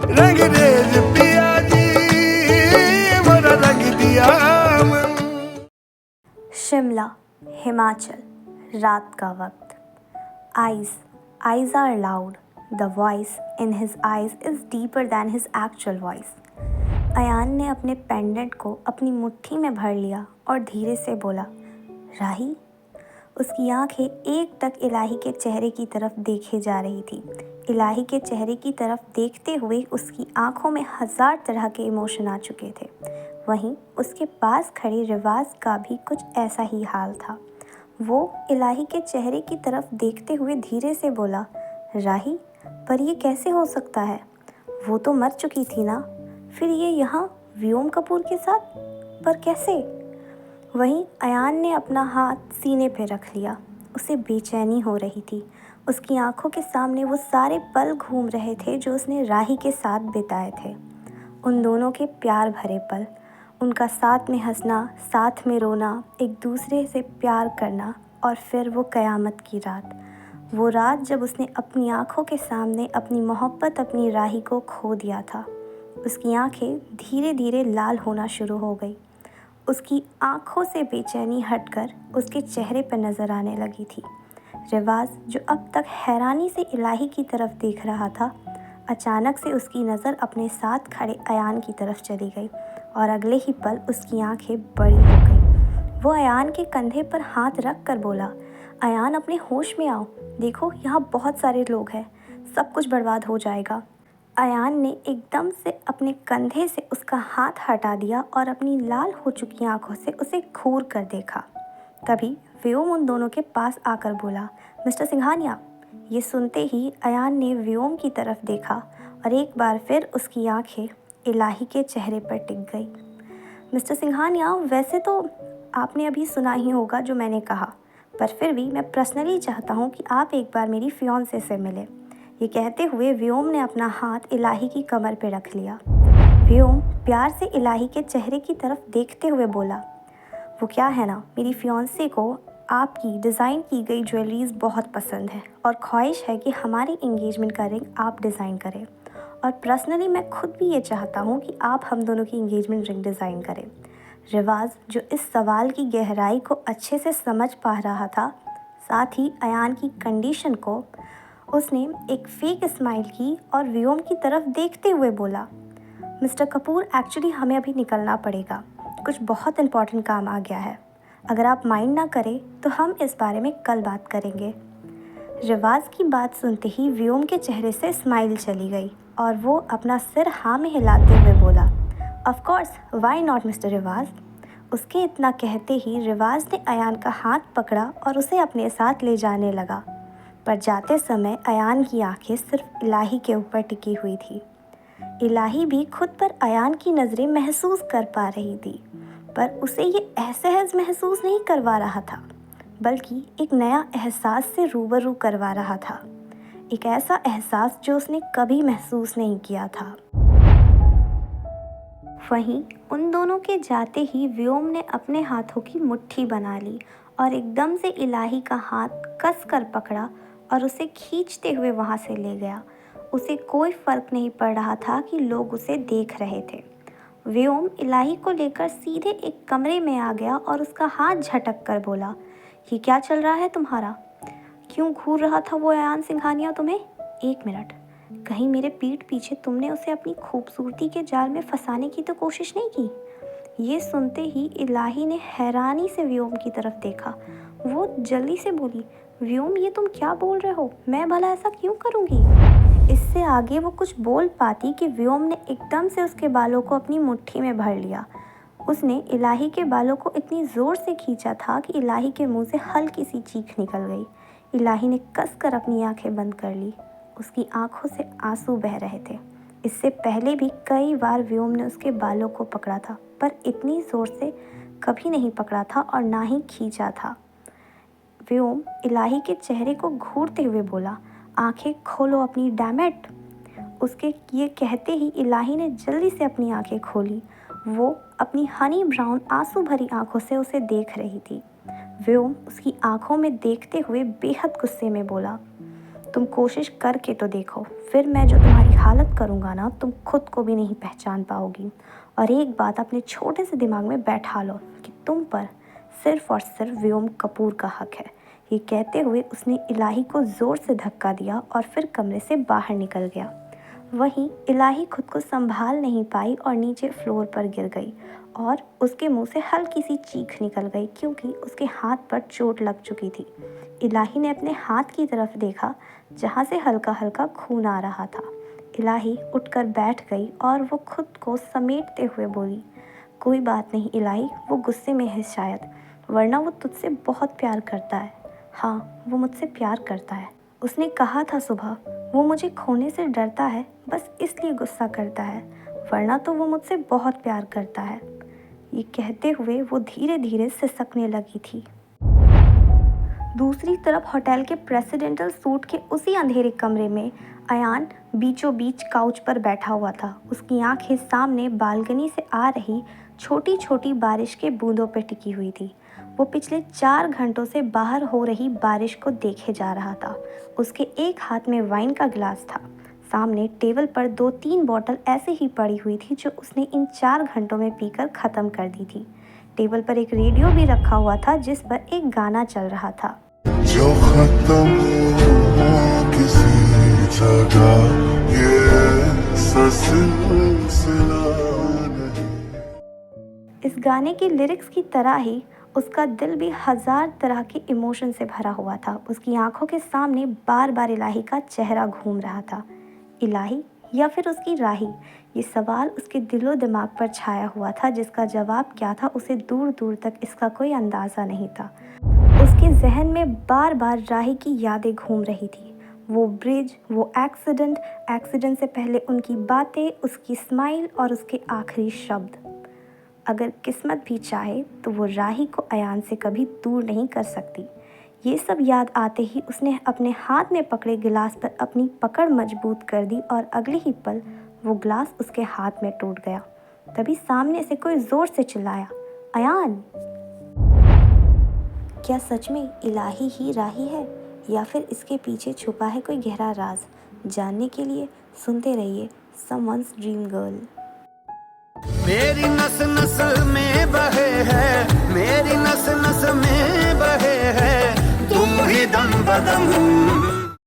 रंगरेज पिया जी मोरा रंग दिया मन। शिमला, हिमाचल, रात का वक्त। Eyes are loud. The voice in his eyes is deeper than his actual voice. Ayan ने अपने पेंडेंट को अपनी मुट्ठी में भर लिया और धीरे से बोला, राही। उसकी आंखें एकटक इलाही के चेहरे की तरफ देखे जा रही थी। इलाही के चेहरे की तरफ देखते हुए उसकी आंखों में 1000 तरह के इमोशन आ चुके थे। वहीं उसके पास खड़े रिवाज का भी कुछ ऐसा ही हाल था। वो इलाही के चेहरे की तरफ देखते हुए धीरे से बोला, राही, पर ये कैसे हो सकता है? वो तो मर चुकी थी ना, फिर ये यहाँ व्योम कपूर के साथ, पर कैसे? वहीं अयान ने अपना हाथ सीने पे रख लिया। उसे बेचैनी हो रही थी। उसकी आंखों के सामने वो सारे पल घूम रहे थे जो उसने राही के साथ बिताए थे। उन दोनों के प्यार भरे पल, उनका साथ में हंसना, साथ में रोना, एक दूसरे से प्यार करना, और फिर वो क़यामत की रात। वो रात जब उसने अपनी आंखों के सामने अपनी मोहब्बत, अपनी राही को खो दिया था। उसकी आंखें धीरे धीरे लाल होना शुरू हो गई। उसकी आंखों से बेचैनी हटकर उसके चेहरे पर नज़र आने लगी थी। रिवाज, जो अब तक हैरानी से इलाही की तरफ देख रहा था, अचानक से उसकी नज़र अपने साथ खड़े अयान की तरफ चली गई और अगले ही पल उसकी आंखें बड़ी हो गई। वो अयान के कंधे पर हाथ रख कर बोला, अयान, अपने होश में आओ। देखो, यहाँ बहुत सारे लोग हैं, सब कुछ बर्बाद हो जाएगा। अयान ने एकदम से अपने कंधे से उसका हाथ हटा दिया और अपनी लाल हो चुकी आंखों से उसे घूर कर देखा। तभी व्योम उन दोनों के पास आकर बोला, मिस्टर सिंघानिया। ये सुनते ही अयान ने व्योम की तरफ देखा और एक बार फिर उसकी आंखें इलाही के चेहरे पर टिक गई। मिस्टर सिंघानिया, वैसे तो आपने अभी सुना ही होगा जो मैंने कहा, पर फिर भी मैं पर्सनली चाहता हूँ कि आप एक बार मेरी फियांसे से मिलें। ये कहते हुए व्योम ने अपना हाथ इलाही की कमर पर रख लिया। व्योम प्यार से इलाही के चेहरे की तरफ देखते हुए बोला, वो क्या है ना, मेरी फियांसे को आपकी डिज़ाइन की गई ज्वेलरीज बहुत पसंद है और ख्वाहिश है कि हमारी एंगेजमेंट का रिंग आप डिज़ाइन करें। और पर्सनली मैं खुद भी ये चाहता हूँ कि आप हम दोनों की एंगेजमेंट रिंग डिज़ाइन करें। रिवाज, जो इस सवाल की गहराई को अच्छे से समझ पा रहा था, साथ ही अयान की कंडीशन को, उसने एक फेक स्माइल की और व्योम की तरफ देखते हुए बोला, मिस्टर कपूर, एक्चुअली हमें अभी निकलना पड़ेगा, कुछ बहुत इम्पॉर्टेंट काम आ गया है। अगर आप माइंड ना करें तो हम इस बारे में कल बात करेंगे। रिवाज की बात सुनते ही व्योम के चेहरे से स्माइल चली गई और वो अपना सिर हाँ में हिलाते हुए बोला, of course, why not mister रिवाज। उसके इतना कहते ही रिवाज ने अयान का हाथ पकड़ा और उसे अपने साथ ले जाने लगा। पर जाते समय अयान की आंखें सिर्फ इलाही के ऊपर टिकी हुई थी। इलाही भी खुद पर अयान की नज़रें महसूस कर पा रही थी, पर उसे ये असहज महसूस नहीं करवा रहा था, बल्कि एक नया एहसास से रूबरू करवा रहा था। एक ऐसा एहसास जो उसने कभी महसूस नहीं किया था। वहीं उन दोनों के जाते ही व्योम ने अपने हाथों की मुट्ठी बना ली और एकदम से इलाही का हाथ कस कर पकड़ा और उसे खींचते हुए वहाँ से ले गया। उसे कोई फ़र्क नहीं पड़ रहा था कि लोग उसे देख रहे थे। व्योम इलाही को लेकर सीधे एक कमरे में आ गया और उसका हाथ झटक कर बोला, ये क्या चल रहा है तुम्हारा? क्यों घूर रहा था वो अयान सिंघानिया तुम्हें? एक मिनट, कहीं मेरे पीठ पीछे तुमने उसे अपनी खूबसूरती के जाल में फंसाने की तो कोशिश नहीं की? ये सुनते ही इलाही ने हैरानी से व्योम की तरफ देखा। वो जल्दी से बोली, व्योम, ये तुम क्या बोल रहे हो? मैं भला ऐसा क्यों करूँगी? इससे आगे वो कुछ बोल पाती कि व्योम ने एकदम से उसके बालों को अपनी मुट्ठी में भर लिया। उसने इलाही के बालों को इतनी ज़ोर से खींचा था कि इलाही के मुंह से हल्की सी चीख निकल गई। इलाही ने कसकर अपनी आंखें बंद कर ली। उसकी आंखों से आंसू बह रहे थे। इससे पहले भी कई बार व्योम ने उसके बालों को पकड़ा था, पर इतनी ज़ोर से कभी नहीं पकड़ा था और ना ही खींचा था। व्योम इलाही के चेहरे को घूरते हुए बोला, आंखें खोलो अपनी, डैम इट। उसके ये कहते ही इलाही ने जल्दी से अपनी आंखें खोली। वो अपनी हनी ब्राउन आंसू भरी आंखों से उसे देख रही थी। व्योम उसकी आंखों में देखते हुए बेहद गुस्से में बोला, तुम कोशिश करके तो देखो, फिर मैं जो तुम्हारी हालत करूँगा ना, तुम खुद को भी नहीं पहचान पाओगी। और एक बात अपने छोटे से दिमाग में बैठा लो कि तुम पर सिर्फ और सिर्फ व्योम कपूर का हक है। ये कहते हुए उसने इलाही को ज़ोर से धक्का दिया और फिर कमरे से बाहर निकल गया। वहीं इलाही खुद को संभाल नहीं पाई और नीचे फ्लोर पर गिर गई और उसके मुंह से हल्की सी चीख निकल गई क्योंकि उसके हाथ पर चोट लग चुकी थी। इलाही ने अपने हाथ की तरफ देखा जहाँ से हल्का हल्का खून आ रहा था। इलाही उठकर बैठ गई और वो खुद को समेटते हुए बोली, कोई बात नहीं इलाही, वो गुस्से में है शायद, वरना वो तुझसे बहुत प्यार करता है। हाँ, वो मुझसे प्यार करता है। उसने कहा था सुबह, वो मुझे खोने से डरता है, बस इसलिए गुस्सा करता है, वरना तो वो मुझसे बहुत प्यार करता है। ये कहते हुए वो धीरे धीरे सिसकने लगी थी। दूसरी तरफ होटल के प्रेसिडेंटल सूट के उसी अंधेरे कमरे में अयान बीचों बीच काउच पर बैठा हुआ था। उसकी आंखें सामने बालकनी से आ रही छोटी छोटी बारिश के बूंदों पर टिकी हुई थी। वो पिछले 4 घंटों से बाहर हो रही बारिश को देखे जा रहा था। उसके एक हाथ में वाइन का गिलास था। सामने टेबल पर 2-3 बोतल ऐसे ही पड़ी हुई थी जो उसने इन 4 घंटों में पीकर ख़त्म कर दी थी। टेबल पर एक रेडियो भी रखा हुआ था जिस पर एक गाना चल रहा था, जो खत्म हो किसी जगह ये सिलसिला नहीं। इस गाने की लिरिक्स की तरह ही उसका दिल भी 1000 तरह के इमोशन से भरा हुआ था। उसकी आंखों के सामने बार बार इलाही का चेहरा घूम रहा था। इलाही या फिर उसकी राही, ये सवाल उसके दिलो दिमाग पर छाया हुआ था जिसका जवाब क्या था उसे दूर दूर तक इसका कोई अंदाज़ा नहीं था। उसके जहन में बार बार राही की यादें घूम रही थी। वो ब्रिज, वो एक्सीडेंट से पहले उनकी बातें, उसकी स्माइल और उसके आखिरी शब्द। अगर किस्मत भी चाहे तो वो राही को अयान से कभी दूर नहीं कर सकती। ये सब याद आते ही उसने अपने हाथ में पकड़े गिलास पर अपनी पकड़ मजबूत कर दी और अगले ही पल वो गिलास उसके हाथ में टूट गया। तभी सामने से कोई ज़ोर से चिल्लाया, अयान! क्या सच में इलाही ही राही है या फिर इसके पीछे छुपा है कोई गहरा राज? जानने के लिए सुनते रहिए समवन्स ड्रीम गर्ल। मेरी नस नस में बहे है, मेरी नस नस में बहे है, तुम ही दम बदम